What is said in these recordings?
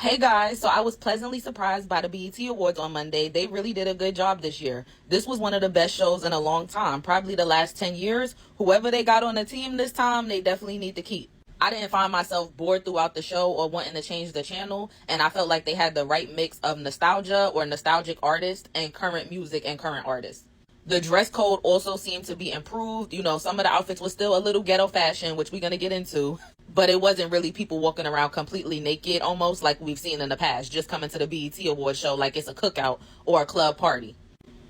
Hey guys, so I was pleasantly surprised by the BET Awards on Monday. They really did a good job this year. This was one of the best shows in a long time, probably the last 10 years. Whoever they got on the team this time, they definitely need to keep. I didn't find myself bored throughout the show or wanting to change the channel, and I felt like they had the right mix of nostalgia or nostalgic artists and current music and current artists. The dress code also seemed to be improved. You know, some of the outfits were still a little ghetto fashion, which we're going to get into, but it wasn't really people walking around completely naked, almost like we've seen in the past, just coming to the BET Awards show like it's a cookout or a club party.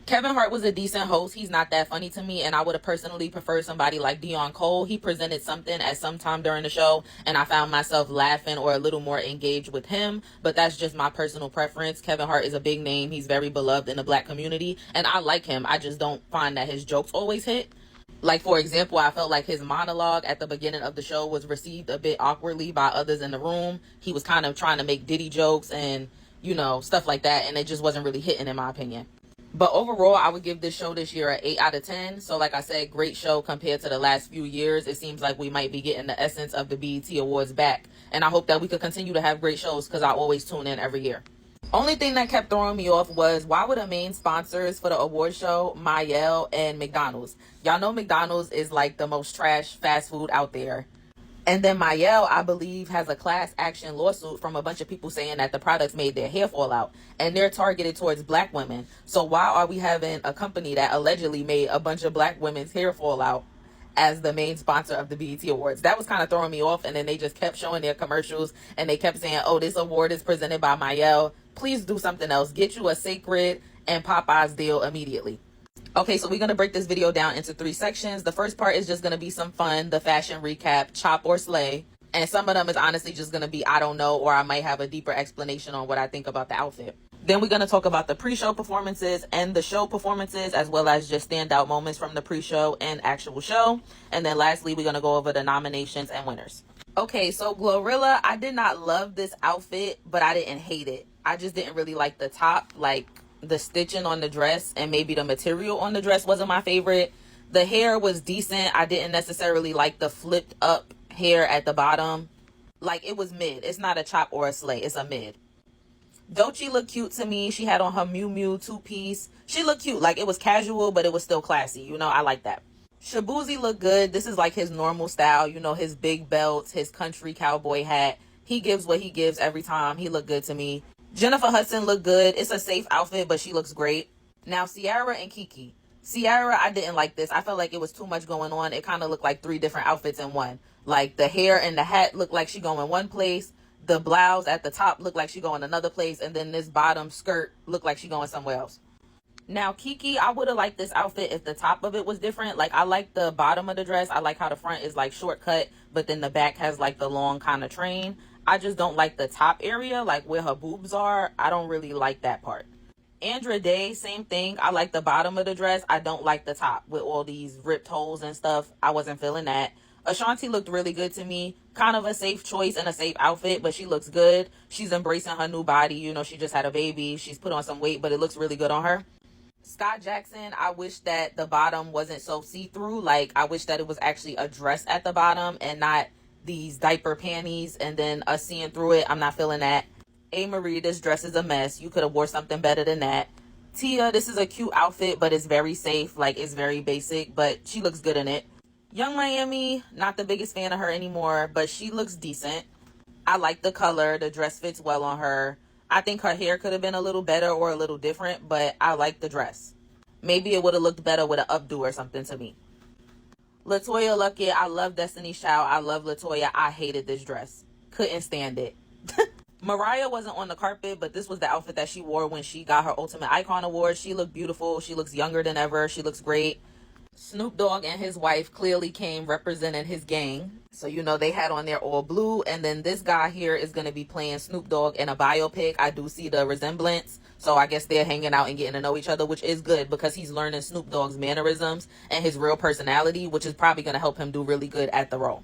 Kevin Hart was a decent host. He's not that funny to me, and I would have personally preferred somebody like Dion Cole. He presented something at some time during the show, and I found myself laughing or a little more engaged with him, but that's just my personal preference. Kevin Hart is a big name. He's very beloved in the black community, and I like him. I just don't find that his jokes always hit. Like, for example, I felt like his monologue at the beginning of the show was received a bit awkwardly by others in the room. He was kind of trying to make Diddy jokes and, stuff like that, and it just wasn't really hitting in my opinion. But overall, I would give this show this year an 8 out of 10. So like I said, great show compared to the last few years. It seems like we might be getting the essence of the BET Awards back. And I hope that we could continue to have great shows because I always tune in every year. Only thing that kept throwing me off was why were the main sponsors for the award show Mielle and McDonald's? Y'all know McDonald's is like the most trash fast food out there. And then Mielle, I believe, has a class action lawsuit from a bunch of people saying that the products made their hair fall out. And they're targeted towards black women. So why are we having a company that allegedly made a bunch of black women's hair fall out as the main sponsor of the BET Awards? That was kind of throwing me off. And then they just kept showing their commercials. And they kept saying, oh, this award is presented by Mielle. Please do something else. Get you a Sacred and Popeyes deal immediately. Okay, so we're going to break this video down into 3 sections. The first part is just going to be some fun, the fashion recap, chop or slay. And some of them is honestly just going to be, I don't know, or I might have a deeper explanation on what I think about the outfit. Then we're going to talk about the pre-show performances and the show performances, as well as just standout moments from the pre-show and actual show. And then lastly, we're going to go over the nominations and winners. Okay, so Glorilla, I did not love this outfit, but I didn't hate it. I just didn't really like the top, like the stitching on the dress, and maybe the material on the dress wasn't my favorite. The hair was decent. I didn't necessarily like the flipped up hair at the bottom. Like, it was mid. It's not a chop or a slay. It's a mid. Doechii looked cute to me. She had on her Miu Miu 2-piece. She looked cute. Like, it was casual, but it was still classy. I like that. Shaboozey looked good. This is like his normal style. His big belts, his country cowboy hat. He gives what he gives every time. He looked good to me. Jennifer Hudson looked good. It's a safe outfit, but she looks great. Now, Ciara and Kiki. Ciara, I didn't like this. I felt like it was too much going on. It kind of looked like 3 different outfits in one. Like, the hair and the hat looked like she going one place. The blouse at the top looked like she going another place. And then this bottom skirt looked like she going somewhere else. Now, Kiki, I would have liked this outfit if the top of it was different. Like, I like the bottom of the dress. I like how the front is, like, shortcut, but then the back has, like, the long kind of train. I just don't like the top area, like where her boobs are. I don't really like that part. Andra Day, same thing. I like the bottom of the dress. I don't like the top with all these ripped holes and stuff. I wasn't feeling that. Ashanti looked really good to me. Kind of a safe choice and a safe outfit, but she looks good. She's embracing her new body. She just had a baby. She's put on some weight, but it looks really good on her. Scott Jackson, I wish that the bottom wasn't so see-through. Like, I wish that it was actually a dress at the bottom and not these diaper panties and then us seeing through it. I'm not feeling that. A. Marie, this dress is a mess. You could have wore something better than that. Tia, this is a cute outfit, but it's very safe. Like, it's very basic, but she looks good in it. Young Miami, not the biggest fan of her anymore, but she looks decent. I like the color. The dress fits well on her. I think her hair could have been a little better or a little different, but I like the dress. Maybe it would have looked better with an updo or something to me. LaToya Luckett, I love Destiny's Child. I love LaToya. I hated this dress. Couldn't stand it. Mariah wasn't on the carpet, but this was the outfit that she wore when she got her Ultimate Icon Award. She looked beautiful. She looks younger than ever. She looks great. Snoop Dogg and his wife clearly came representing his gang. So, they had on their all blue. And then this guy here is going to be playing Snoop Dogg in a biopic. I do see the resemblance. So I guess they're hanging out and getting to know each other, which is good because he's learning Snoop Dogg's mannerisms and his real personality, which is probably going to help him do really good at the role.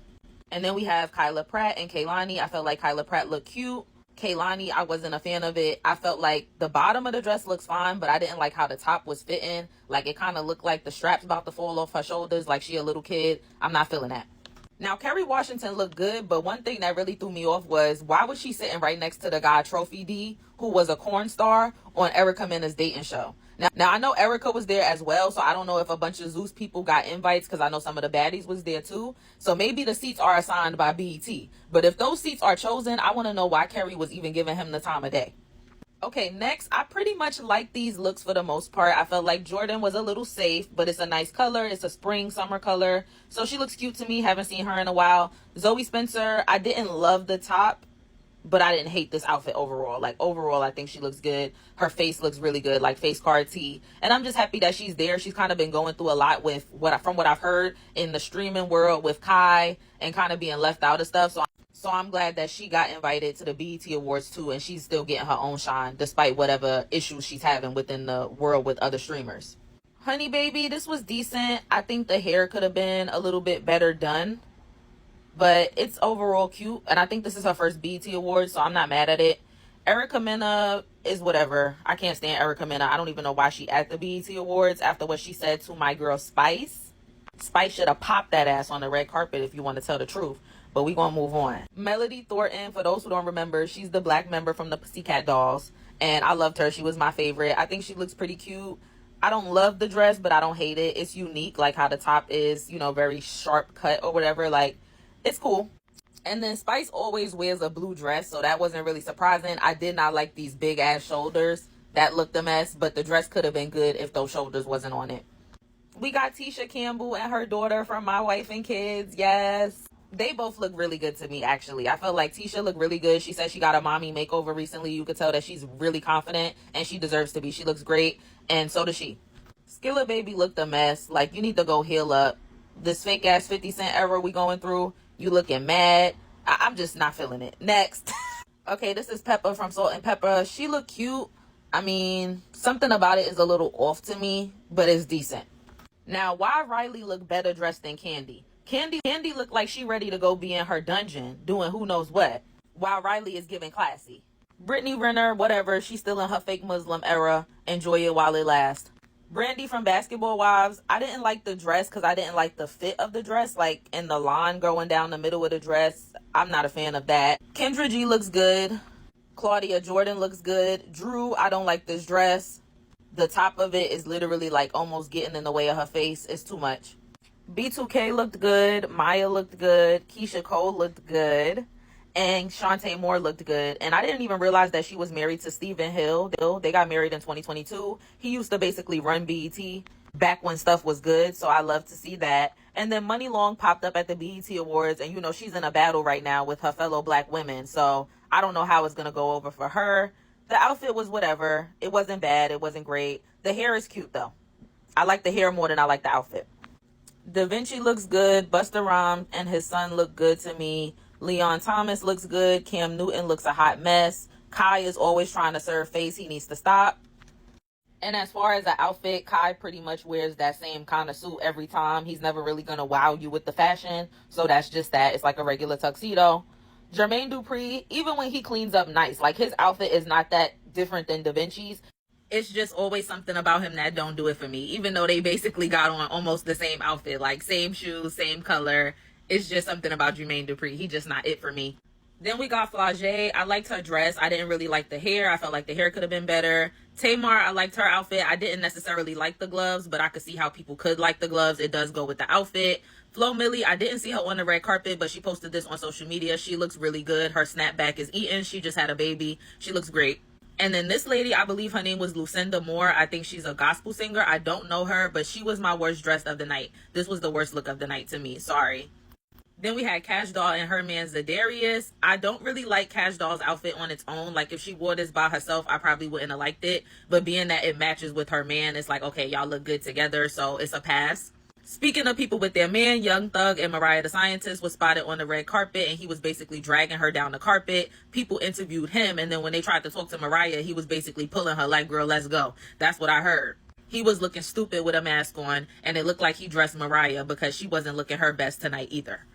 And then we have Kyla Pratt and Kehlani. I felt like Kyla Pratt looked cute. Kehlani, I wasn't a fan of it. I felt like the bottom of the dress looks fine, but I didn't like how the top was fitting. Like, it kind of looked like the straps about to fall off her shoulders, like she a little kid. I'm not feeling that. Now, Kerry Washington looked good, but one thing that really threw me off was why was she sitting right next to the guy Trophy D, who was a corn star on Erica Mena's dating show? Now I know Erica was there as well, so I don't know if a bunch of Zeus people got invites because I know some of the baddies was there too. So maybe the seats are assigned by BET. But if those seats are chosen, I want to know why Kerry was even giving him the time of day. Okay, next, I pretty much like these looks for the most part. I felt like Jordan was a little safe, but it's a nice color. It's a spring, summer color. So she looks cute to me. Haven't seen her in a while. Zoe Spencer, I didn't love the top, but I didn't hate this outfit overall. Like, overall, I think she looks good. Her face looks really good, like face card tee. And I'm just happy that she's there. She's kind of been going through a lot with from what I've heard in the streaming world with Kai and kind of being left out of stuff. So I'm glad that she got invited to the BET Awards too, and she's still getting her own shine despite whatever issues she's having within the world with other streamers. Honey Baby, this was decent. I think the hair could have been a little bit better done, but it's overall cute, and I think this is her first BET Awards, so I'm not mad at it. Erica Mena is whatever. I can't stand Erica Mena. I don't even know why she at the BET Awards after what she said to my girl Spice. Spice should have popped that ass on the red carpet if you want to tell the truth. But we gonna move on. Melody Thornton, for those who don't remember, she's the black member from the Pussycat Dolls, and I loved her. She was my favorite. I think she looks pretty cute. I don't love the dress, but I don't hate it. It's unique, like how the top is, you know, very sharp cut or whatever. Like, it's cool. And then Spice always wears a blue dress, so that wasn't really surprising. I did not like these big ass shoulders. That looked a mess, but the dress could have been good if those shoulders wasn't on it. We got Tisha Campbell and her daughter from My Wife and Kids. Yes. They both look really good to me, actually. I felt like Tisha looked really good. She said she got a mommy makeover recently. You could tell that she's really confident, and she deserves to be. She looks great, and so does she. Skilla Baby looked a mess. Like, you need to go heal up. This fake-ass 50 Cent era we going through, you looking mad. I'm just not feeling it. Next. Okay, this is Peppa from Salt and Pepper. She looked cute. I mean, something about it is a little off to me, but it's decent. Now, why Riley look better dressed than Candy? Candy looked like she ready to go be in her dungeon doing who knows what, while Riley is giving classy. Brittany Renner, whatever, she's still in her fake Muslim era. Enjoy it while it lasts. Brandy from Basketball Wives, I didn't like the dress because I didn't like the fit of the dress, like in the line going down the middle of the dress. I'm not a fan of that. Kendra G looks good. Claudia Jordan looks good. Drew, I don't like this dress. The top of it is literally like almost getting in the way of her face. It's too much. B2K looked good. Maya looked good. Keisha Cole looked good. And Shantae Moore looked good. And I didn't even realize that she was married to Stephen Hill. They got married in 2022. He used to basically run BET back when stuff was good. So I love to see that. And then Money Long popped up at the BET Awards. And, you know, she's in a battle right now with her fellow black women. So I don't know how it's going to go over for her. The outfit was whatever. It wasn't bad. It wasn't great. The hair is cute, though. I like the hair more than I like the outfit. Da Vinci looks good. Busta Rhymes and his son look good to me. Leon Thomas looks good. Cam Newton looks a hot mess. Kai is always trying to serve face. He needs to stop. And as far as the outfit, Kai pretty much wears that same kind of suit every time. He's never really going to wow you with the fashion. So that's just that. It's like a regular tuxedo. Jermaine Dupri, even when he cleans up nice, like his outfit is not that different than Da Vinci's. It's just always something about him that don't do it for me, even though they basically got on almost the same outfit, like same shoes, same color. It's just something about Jermaine Dupri. He just not it for me. Then we got Flau'jae. I liked her dress. I didn't really like the hair. I felt like the hair could have been better. Tamar, I liked her outfit. I didn't necessarily like the gloves, but I could see how people could like the gloves. It does go with the outfit. Flo Milli, I didn't see her on the red carpet, but she posted this on social media. She looks really good. Her snapback is eaten. She just had a baby. She looks great. And then this lady, I believe her name was Lucinda Moore. I think she's a gospel singer. I don't know her, but she was my worst dressed of the night. This was the worst look of the night to me. Sorry. Then we had Cash Doll and her man Zadarius. I don't really like Cash Doll's outfit on its own. Like, if she wore this by herself, I probably wouldn't have liked it. But being that it matches with her man, it's like, okay, y'all look good together, so it's a pass. Speaking of people with their man, Young Thug and Mariah the Scientist was spotted on the red carpet, and he was basically dragging her down the carpet. People interviewed him, and then when they tried to talk to Mariah, he was basically pulling her like, girl, let's go. That's what I heard. He was looking stupid with a mask on, and it looked like he dressed Mariah because she wasn't looking her best tonight either.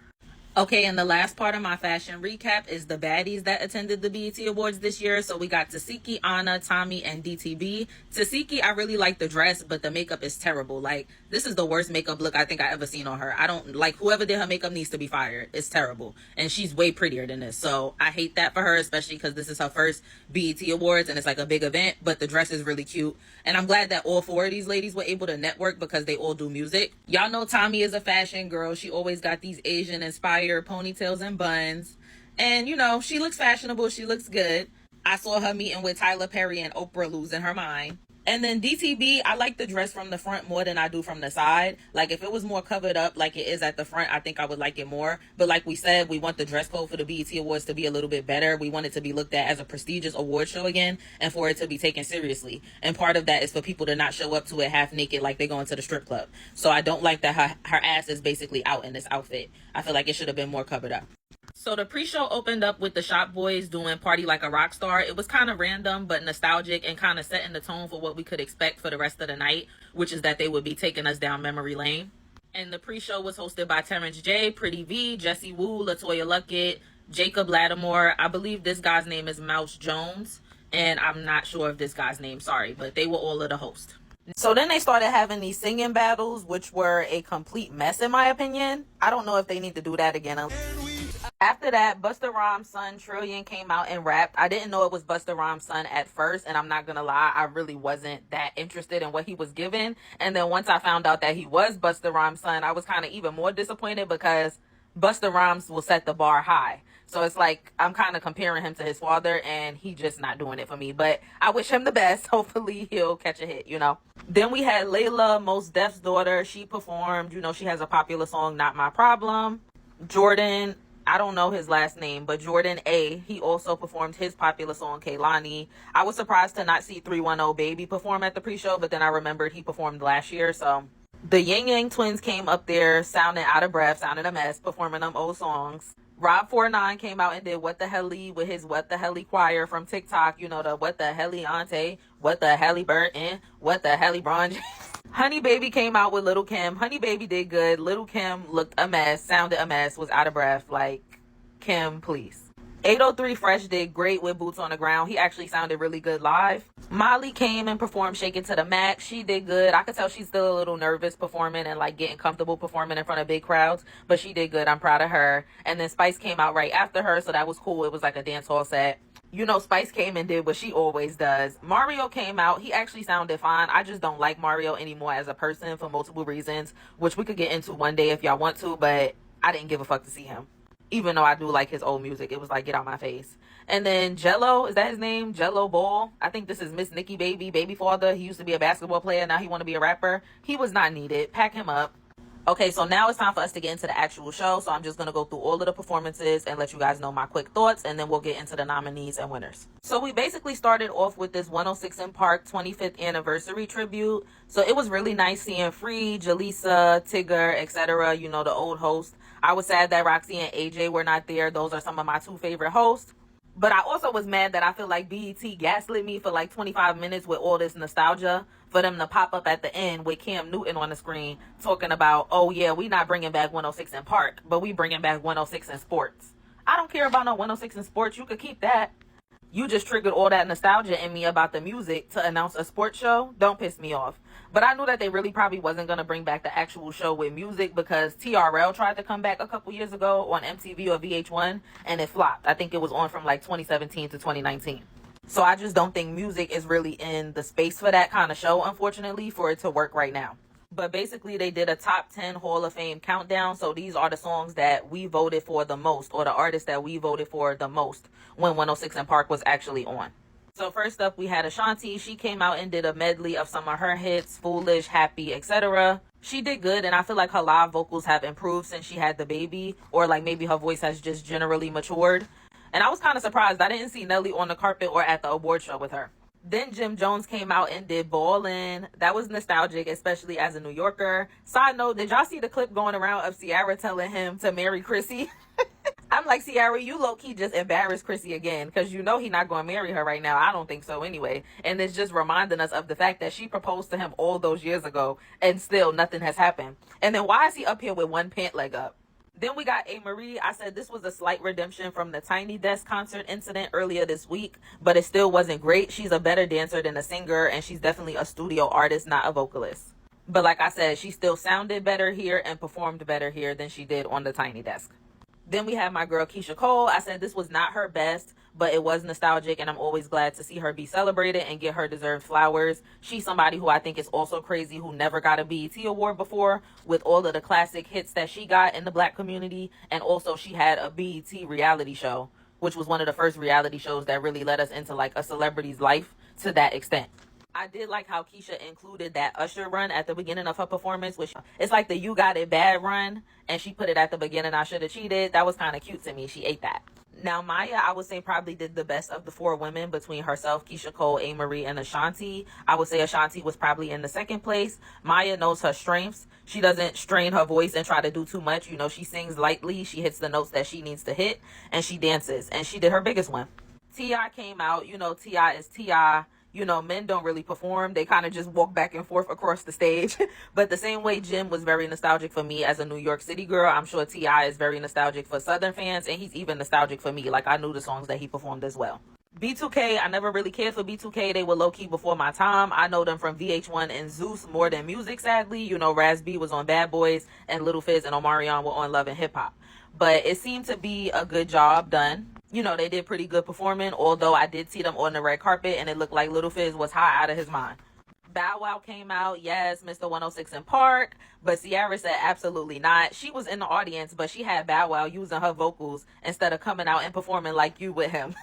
Okay, and the last part of my fashion recap is the baddies that attended the BET Awards this year. So we got Tasiki, Anna, Tommy, and DTB. Tasiki, I really like the dress, but the makeup is terrible. Like, this is the worst makeup look I think I ever seen on her. I don't like, whoever did her makeup needs to be fired. It's terrible. And she's way prettier than this. So I hate that for her, especially because this is her first BET Awards and it's like a big event, but the dress is really cute. And I'm glad that all four of these ladies were able to network because they all do music. Y'all know Tommy is a fashion girl. She always got these Asian inspired ponytails and buns. And, you know, she looks fashionable. She looks good. I saw her meeting with Tyler Perry and Oprah losing her mind. And then DTB, I like the dress from the front more than I do from the side. Like, if it was more covered up like it is at the front, I think I would like it more. But like we said, we want the dress code for the BET Awards to be a little bit better. We want it to be looked at as a prestigious award show again and for it to be taken seriously. And part of that is for people to not show up to it half naked like they're going to the strip club. So I don't like that her ass is basically out in this outfit. I feel like it should have been more covered up. So the pre-show opened up with the Shop Boys doing Party Like a Rock Star. It was kind of random but nostalgic and kind of setting the tone for what we could expect for the rest of the night, which is that they would be taking us down memory lane. And the pre-show was hosted by Terrence J, Pretty V, Jessie Woo, LaToya Luckett, Jacob Lattimore. I believe this guy's name is Mouse Jones, and I'm not sure of this guy's name, sorry, but they were all of the hosts. So then they started having these singing battles, which were a complete mess in my opinion. I don't know if they need to do that again. After that, Busta Rhymes' son Trillion came out and rapped. I didn't know it was Busta Rhymes' son at first, and I'm not gonna lie, I really wasn't that interested in what he was giving. And then once I found out that he was Busta Rhymes' son, I was kind of even more disappointed because Busta Rhymes will set the bar high. So it's like I'm kind of comparing him to his father, and he just not doing it for me. But I wish him the best. Hopefully he'll catch a hit, you know. Then we had Layla, Mos Def's daughter. She performed. You know, she has a popular song, Not My Problem. Jordan, I don't know his last name, but Jordan A, he also performed his popular song, Kehlani. I was surprised to not see 310 Baby perform at the pre-show, but then I remembered he performed last year, so. The Yang Yang Twins came up there sounding out of breath, sounding a mess, performing them old songs. Rob 49 came out and did What the Helly with his What the Helly choir from TikTok. You know, the What the Helly Auntie, What the Helly Burton, What the Helly Bron. Honey Baby came out with Little Kim. Honey Baby did good. Little Kim looked a mess, sounded a mess, was out of breath. Like, Kim, please. 803 Fresh did great with Boots on the Ground. He actually sounded really good live. Molly came and performed Shake It to the Max. She did good. I could tell she's still a little nervous performing and like getting comfortable performing in front of big crowds, but she did good. I'm proud of her. And then Spice came out right after her, so that was cool. It was like a dance hall set. You know, Spice came and did what she always does. Mario came out. He actually sounded fine. I just don't like Mario anymore as a person for multiple reasons, which we could get into one day if y'all want to, but I didn't give a fuck to see him. Even though I do like his old music, it was like, get out my face. And then Jello, is that his name? Jello Ball. I think this is Miss Nikki Baby father. He used to be a basketball player. Now he want to be a rapper. He was not needed. Pack him up. Okay, so now it's time for us to get into the actual show. So I'm just going to go through all of the performances and let you guys know my quick thoughts. And then we'll get into the nominees and winners. So we basically started off with this 106 in Park 25th anniversary tribute. So it was really nice seeing Free, Jaleesa, Tigger, etc. You know, the old hosts. I was sad that Roxy and AJ were not there. Those are some of my two favorite hosts. But I also was mad that I feel like BET gaslit me for like 25 minutes with all this nostalgia for them to pop up at the end with Cam Newton on the screen talking about, oh yeah, we not bringing back 106 in Park, but we bringing back 106 in Sports. I don't care about no 106 in Sports. You could keep that. You just triggered all that nostalgia in me about the music to announce a sports show. Don't piss me off. But I knew that they really probably wasn't going to bring back the actual show with music because TRL tried to come back a couple years ago on MTV or VH1 and it flopped. I think it was on from like 2017 to 2019. So I just don't think music is really in the space for that kind of show, unfortunately, for it to work right now. But basically, they did a top 10 Hall of Fame countdown. So these are the songs that we voted for the most, or the artists that we voted for the most when 106 in Park was actually on. So first up, we had Ashanti. She came out and did a medley of some of her hits, Foolish, Happy, etc. She did good, and I feel like her live vocals have improved since she had the baby, or like maybe her voice has just generally matured. And I was kind of surprised. I didn't see Nelly on the carpet or at the award show with her. Then Jim Jones came out and did Ballin'. That was nostalgic, especially as a New Yorker. Side note, did y'all see the clip going around of Ciara telling him to marry Chrissy? I'm like, Ciara, you low-key just embarrassed Chrissy again because you know he not going to marry her right now. I don't think so anyway. And it's just reminding us of the fact that she proposed to him all those years ago and still nothing has happened. And then why is he up here with one pant leg up? Then we got A. Marie. I said this was a slight redemption from the Tiny Desk concert incident earlier this week, but it still wasn't great. She's a better dancer than a singer, and she's definitely a studio artist, not a vocalist. But like I said, she still sounded better here and performed better here than she did on the Tiny Desk. Then we have my girl Keisha Cole. I said this was not her best, but it was nostalgic, and I'm always glad to see her be celebrated and get her deserved flowers. She's somebody who I think is also crazy, who never got a BET award before, with all of the classic hits that she got in the black community. And also she had a BET reality show, which was one of the first reality shows that really led us into like a celebrity's life to that extent. I did like how Keisha included that Usher run at the beginning of her performance, which it's like the "You Got It Bad" run, and she put it at the beginning. I should have cheated. That was kind of cute to me. She ate that. Now, Maya, I would say probably did the best of the four women between herself, Keisha Cole, A. Marie, and Ashanti. I would say Ashanti was probably in the second place. Maya knows her strengths. She doesn't strain her voice and try to do too much. You know, she sings lightly. She hits the notes that she needs to hit, and she dances. And she did her biggest one. T.I. came out. You know, T.I. is T.I. You know, men don't really perform. They kind of just walk back and forth across the stage. But the same way Jim was very nostalgic for me as a New York City girl, I'm sure T.I. is very nostalgic for Southern fans, and he's even nostalgic for me. Like, I knew the songs that he performed as well. B2K, I never really cared for B2K. They were low-key before my time. I know them from VH1 and Zeus more than music, sadly. You know, Raz B was on Bad Boys, and Little Fizz and Omarion were on Love and Hip Hop. But it seemed to be a good job done. You know, they did pretty good performing, although I did see them on the red carpet, and it looked like Little Fizz was high out of his mind. Bow Wow came out, yes, Mr. 106 in Park, but Ciara said absolutely not. She was in the audience, but she had Bow Wow using her vocals instead of coming out and performing like you with him.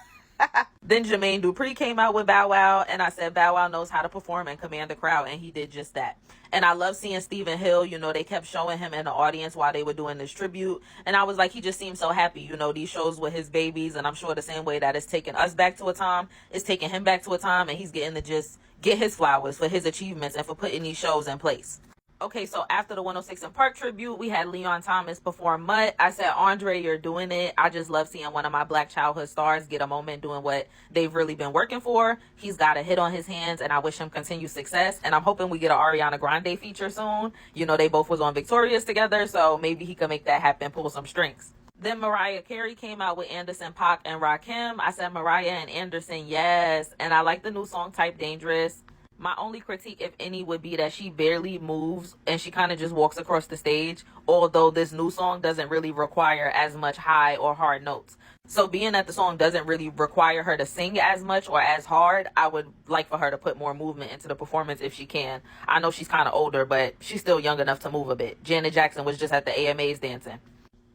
Then Jermaine Dupri came out with Bow Wow, and I said Bow Wow knows how to perform and command the crowd, and he did just that. And I love seeing Stephen Hill. You know, they kept showing him in the audience while they were doing this tribute, and I was like, he just seemed so happy. You know, these shows with his babies, and I'm sure the same way that it's taking us back to a time, it's taking him back to a time, and he's getting to just get his flowers for his achievements and for putting these shows in place. Okay, so after the 106 in Park tribute, we had Leon Thomas perform Mutt. I said, Andre, you're doing it. I just love seeing one of my black childhood stars get a moment doing what they've really been working for. He's got a hit on his hands, and I wish him continued success. And I'm hoping we get an Ariana Grande feature soon. You know, they both was on Victorious together, so maybe he can make that happen, pull some strings. Then Mariah Carey came out with Anderson .Paak and Rakim. I said Mariah and Anderson, yes. And I like the new song Type Dangerous. My only critique, if any, would be that she barely moves and she kind of just walks across the stage, although this new song doesn't really require as much high or hard notes. So being that the song doesn't really require her to sing as much or as hard, I would like for her to put more movement into the performance if she can. I know she's kind of older, but she's still young enough to move a bit. Janet Jackson was just at the AMAs dancing.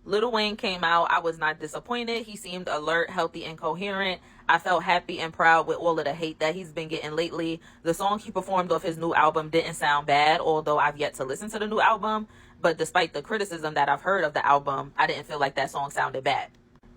Lil Wayne came out. I was not disappointed. He seemed alert, healthy, and coherent. I felt happy and proud with all of the hate that he's been getting lately. The song he performed off his new album didn't sound bad, although I've yet to listen to the new album. But despite the criticism that I've heard of the album, I didn't feel like that song sounded bad.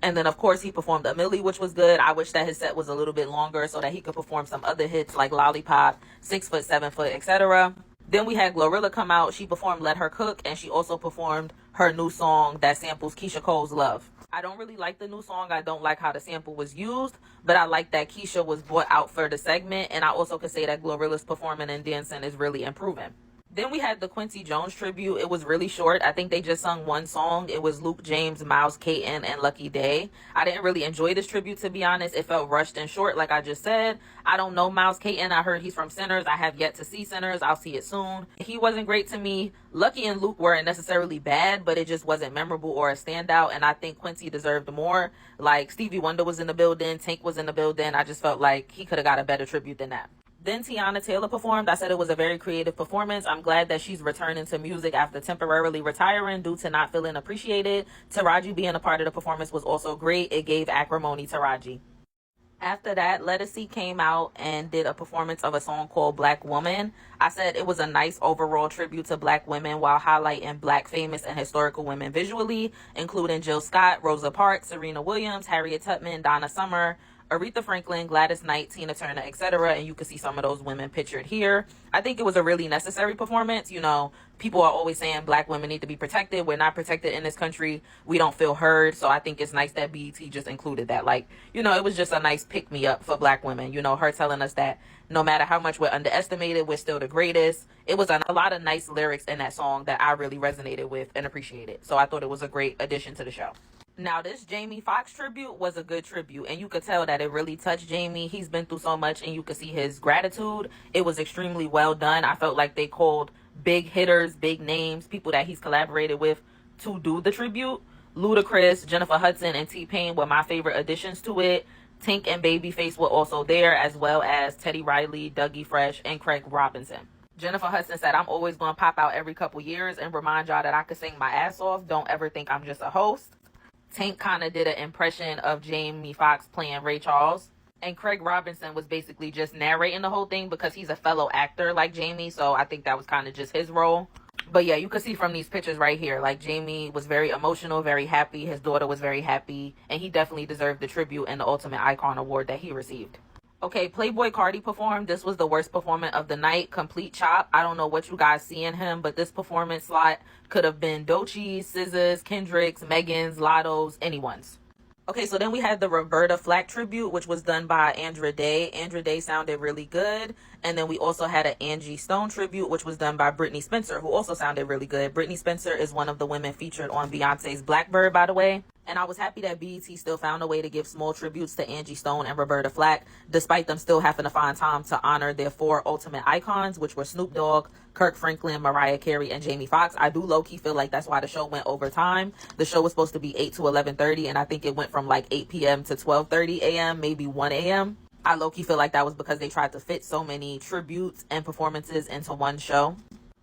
And then, of course, he performed A Milli, which was good. I wish that his set was a little bit longer so that he could perform some other hits like Lollipop, 6 Foot, 7 Foot, etc. Then we had Glorilla come out. She performed Let Her Cook, and she also performed her new song that samples Keisha Cole's Love. I don't really like the new song. I don't like how the sample was used, but I like that Keisha was brought out for the segment, and I also could say that Glorilla's performing and dancing is really improving. Then we had the Quincy Jones tribute. It was really short. I think they just sung one song. It was Luke James, Miles Caton, and Lucky Day. I didn't really enjoy this tribute, to be honest. It felt rushed and short, like I just said. I don't know Miles Caton. I heard he's from Sinners. I have yet to see Sinners. I'll see it soon. He wasn't great to me. Lucky and Luke weren't necessarily bad, but it just wasn't memorable or a standout, and I think Quincy deserved more. Like, Stevie Wonder was in the building. Tank was in the building. I just felt like he could have got a better tribute than that. Then Tiana Taylor performed. I said it was a very creative performance. I'm glad that she's returning to music after temporarily retiring due to not feeling appreciated. Taraji being a part of the performance was also great. It gave acrimony to Taraji. After that, Ledisi came out and did a performance of a song called Black Woman. I said it was a nice overall tribute to black women while highlighting black famous and historical women visually, including Jill Scott, Rosa Parks, Serena Williams, Harriet Tubman, Donna Summer, Aretha Franklin, Gladys Knight, Tina Turner, etc. And you can see some of those women pictured here. I think it was a really necessary performance. You know, people are always saying black women need to be protected. We're not protected in this country. We don't feel heard. So I think it's nice that BET just included that. Like, you know, it was just a nice pick me up for black women. You know, her telling us that no matter how much we're underestimated, we're still the greatest. It was a lot of nice lyrics in that song that I really resonated with and appreciated. So I thought it was a great addition to the show. Now, this Jamie Foxx tribute was a good tribute, and you could tell that it really touched Jamie. He's been through so much, and you could see his gratitude. It was extremely well done. I felt like they called big hitters, big names, people that he's collaborated with to do the tribute. Ludacris, Jennifer Hudson, and T-Pain were my favorite additions to it. Tink and Babyface were also there, as well as Teddy Riley, Dougie Fresh, and Craig Robinson. Jennifer Hudson said, I'm always going to pop out every couple years and remind y'all that I could sing my ass off. Don't ever think I'm just a host. Tank kind of did an impression of Jamie Foxx playing Ray Charles. And Craig Robinson was basically just narrating the whole thing because he's a fellow actor like Jamie. So I think that was kind of just his role. But yeah, you can see from these pictures right here, like Jamie was very emotional, very happy. His daughter was very happy. And he definitely deserved the tribute and the Ultimate Icon Award that he received. Okay, Playboi Carti performed. This was the worst performance of the night. Complete chop. I don't know what you guys see in him, but this performance slot could have been Doechii, SZA's, Kendrick's, Megan's, Lotto's, anyone's. Okay, so then we had the Roberta Flack tribute, which was done by Andra Day. Andra Day sounded really good. And then we also had an Angie Stone tribute, which was done by Brittany Spencer, who also sounded really good. Brittany Spencer is one of the women featured on Beyonce's Blackbird, by the way. And I was happy that BET still found a way to give small tributes to Angie Stone and Roberta Flack, despite them still having to find time to honor their 4 ultimate icons, which were Snoop Dogg, Kirk Franklin, Mariah Carey, and Jamie Foxx. I do low-key feel like that's why the show went over time. The show was supposed to be 8 to 11:30, and I think it went from like 8 p.m. to 12:30 a.m., maybe 1 a.m. I low-key feel like that was because they tried to fit so many tributes and performances into one show.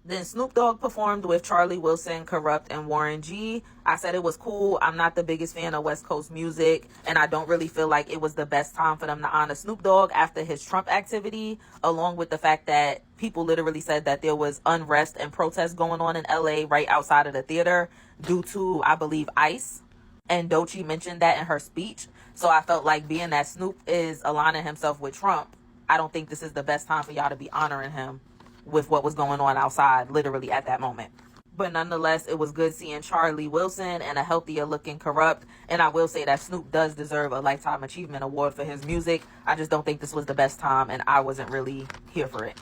Then Snoop Dogg performed with Charlie Wilson, Corrupt, and Warren G. I said it was cool. I'm not the biggest fan of West Coast music, and I don't really feel like it was the best time for them to honor Snoop Dogg after his Trump activity, along with the fact that people literally said that there was unrest and protests going on in LA right outside of the theater due to, I believe, ICE. And Doechii mentioned that in her speech. So I felt like being that Snoop is aligning himself with Trump, I don't think this is the best time for y'all to be honoring him with what was going on outside literally at that moment. But nonetheless, it was good seeing Charlie Wilson and a healthier looking Corrupt. And I will say that Snoop does deserve a Lifetime Achievement Award for his music. I just don't think this was the best time, and I wasn't really here for it.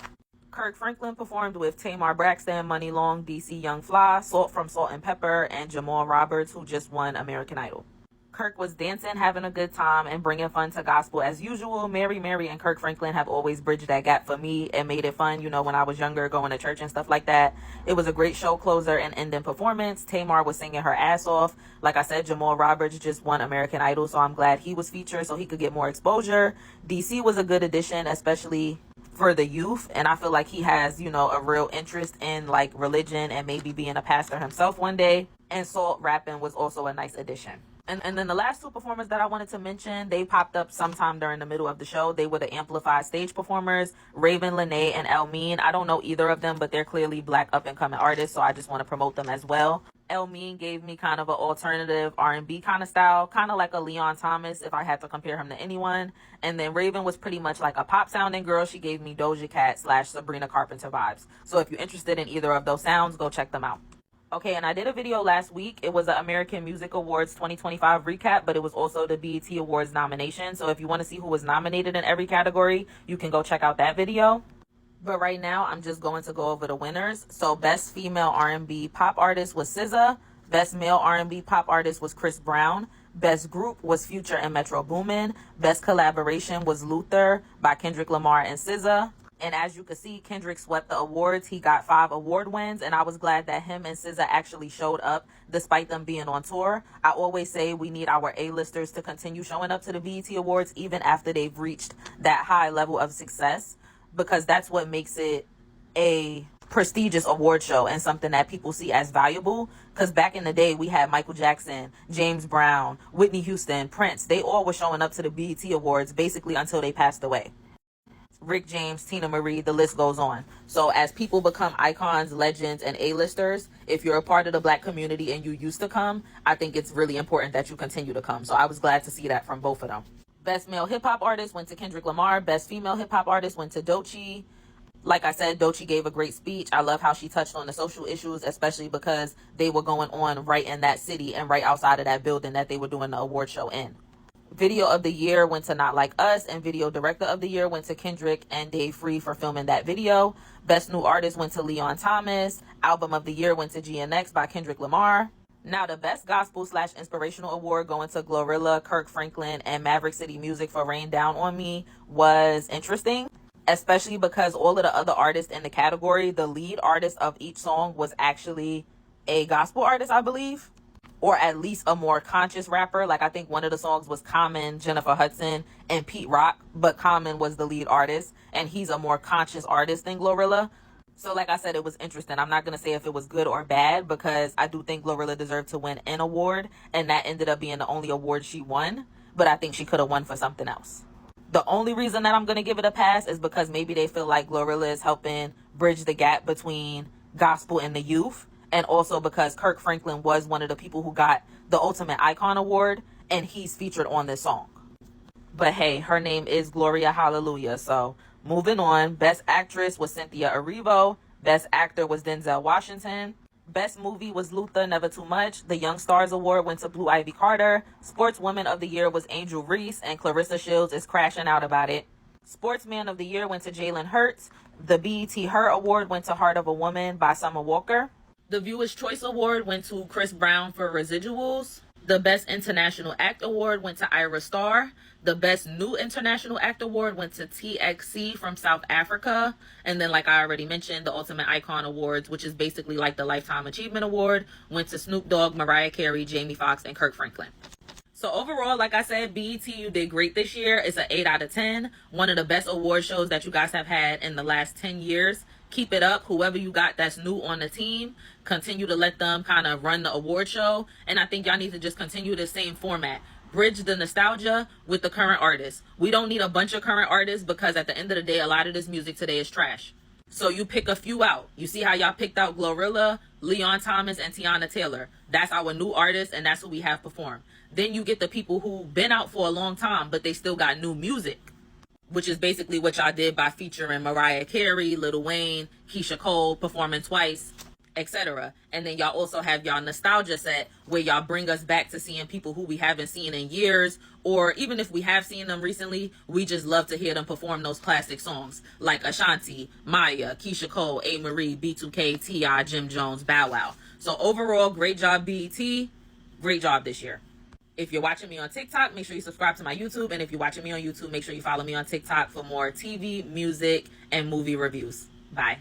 Kirk Franklin performed with Tamar Braxton, Money Long, DC Young Fly, Salt from Salt and Pepper, and Jamal Roberts, who just won American Idol. Kirk was dancing, having a good time, and bringing fun to gospel as usual. Mary and Kirk Franklin have always bridged that gap for me and made it fun, you know, when I was younger, going to church and stuff like that. It was a great show closer and ending performance. Tamar was singing her ass off. Like I said, Jamal Roberts just won American Idol, so I'm glad he was featured so he could get more exposure. DC was a good addition, especially for the youth, and I feel like he has, you know, a real interest in like religion and maybe being a pastor himself one day. And Salt rapping was also a nice addition. And then the last 2 performers that I wanted to mention, they popped up sometime during the middle of the show. They were the amplified stage performers, Raven Lenae and Elmeen. I don't know either of them, but they're clearly Black up-and-coming artists, so I just want to promote them as well. Elmeen gave me kind of an alternative R&B kind of style, kind of like a Leon Thomas if I had to compare him to anyone. And then Raven was pretty much like a pop-sounding girl. She gave me Doja Cat / Sabrina Carpenter vibes. So if you're interested in either of those sounds, go check them out. Okay, and I did a video last week. It was the American Music Awards 2025 recap, but it was also the BET Awards nomination. So if you want to see who was nominated in every category, you can go check out that video. But right now, I'm just going to go over the winners. So Best Female R&B Pop Artist was SZA. Best Male R&B Pop Artist was Chris Brown. Best Group was Future and Metro Boomin. Best Collaboration was Luther by Kendrick Lamar and SZA. And as you can see, Kendrick swept the awards. He got 5 award wins, and I was glad that him and SZA actually showed up despite them being on tour. I always say we need our A-listers to continue showing up to the BET Awards even after they've reached that high level of success, because that's what makes it a prestigious award show and something that people see as valuable. Because back in the day, we had Michael Jackson, James Brown, Whitney Houston, Prince. They all were showing up to the BET Awards basically until they passed away. Rick James, Tina Marie, the list goes on. So as people become icons, legends, and A-listers, if you're a part of the Black community and you used to come, I think it's really important that you continue to come. So I was glad to see that from both of them. Best male hip hop artist went to Kendrick Lamar. Best female hip hop artist went to Doechii. Like I said, Doechii gave a great speech. I love how she touched on the social issues, especially because they were going on right in that city and right outside of that building that they were doing the award show in. Video of the year went to Not Like Us, and video director of the year went to Kendrick and Dave Free for filming that video. Best new artist went to Leon Thomas. Album of the year went to GNX by Kendrick Lamar. Now, the best gospel / inspirational award going to Glorilla, Kirk Franklin, and Maverick City Music for Rain Down on Me was interesting, especially because all of the other artists in the category, the lead artist of each song was actually a gospel artist, I believe, or at least a more conscious rapper. Like, I think one of the songs was Common, Jennifer Hudson, and Pete Rock, but Common was the lead artist, and he's a more conscious artist than Glorilla. So like I said, it was interesting. I'm not going to say if it was good or bad, because I do think Glorilla deserved to win an award, and that ended up being the only award she won, but I think she could have won for something else. The only reason that I'm going to give it a pass is because maybe they feel like Glorilla is helping bridge the gap between gospel and the youth, and also because Kirk Franklin was one of the people who got the Ultimate Icon Award, and he's featured on this song. But hey, her name is Gloria Hallelujah. So moving on, Best Actress was Cynthia Erivo. Best Actor was Denzel Washington. Best Movie was Luther, Never Too Much. The Young Stars Award went to Blue Ivy Carter. Sportswoman of the Year was Angel Reese, and Clarissa Shields is crashing out about it. Sportsman of the Year went to Jalen Hurts. The BET Her Award went to Heart of a Woman by Summer Walker. The Viewer's Choice Award went to Chris Brown for Residuals. The Best International Act Award went to Ira Star. The Best New International Act Award went to TXC from South Africa. And then, like I already mentioned, the Ultimate Icon Awards, which is basically like the Lifetime Achievement Award, went to Snoop Dogg, Mariah Carey, Jamie Foxx, and Kirk Franklin. So overall, like I said, BET, you did great this year. It's an 8 out of 10. One of the best award shows that you guys have had in the last 10 years. Keep it up. Whoever you got that's new on the team, continue to let them kind of run the award show. And I think y'all need to just continue the same format. Bridge the nostalgia with the current artists. We don't need a bunch of current artists, because at the end of the day, a lot of this music today is trash. So you pick a few out. You see how y'all picked out Glorilla, Leon Thomas, and Tiana Taylor. That's our new artists, and that's who we have perform. Then you get the people who've been out for a long time, but they still got new music, which is basically what y'all did by featuring Mariah Carey, Lil Wayne, Keisha Cole, performing twice, etc. And then y'all also have y'all nostalgia set, where y'all bring us back to seeing people who we haven't seen in years, or even if we have seen them recently, we just love to hear them perform those classic songs like Ashanti, Maya, Keisha Cole, A. Marie, B2K, T.I., Jim Jones, Bow Wow. So overall, great job, BET. Great job this year. If you're watching me on TikTok, make sure you subscribe to my YouTube. And if you're watching me on YouTube, make sure you follow me on TikTok for more TV, music, and movie reviews. Bye.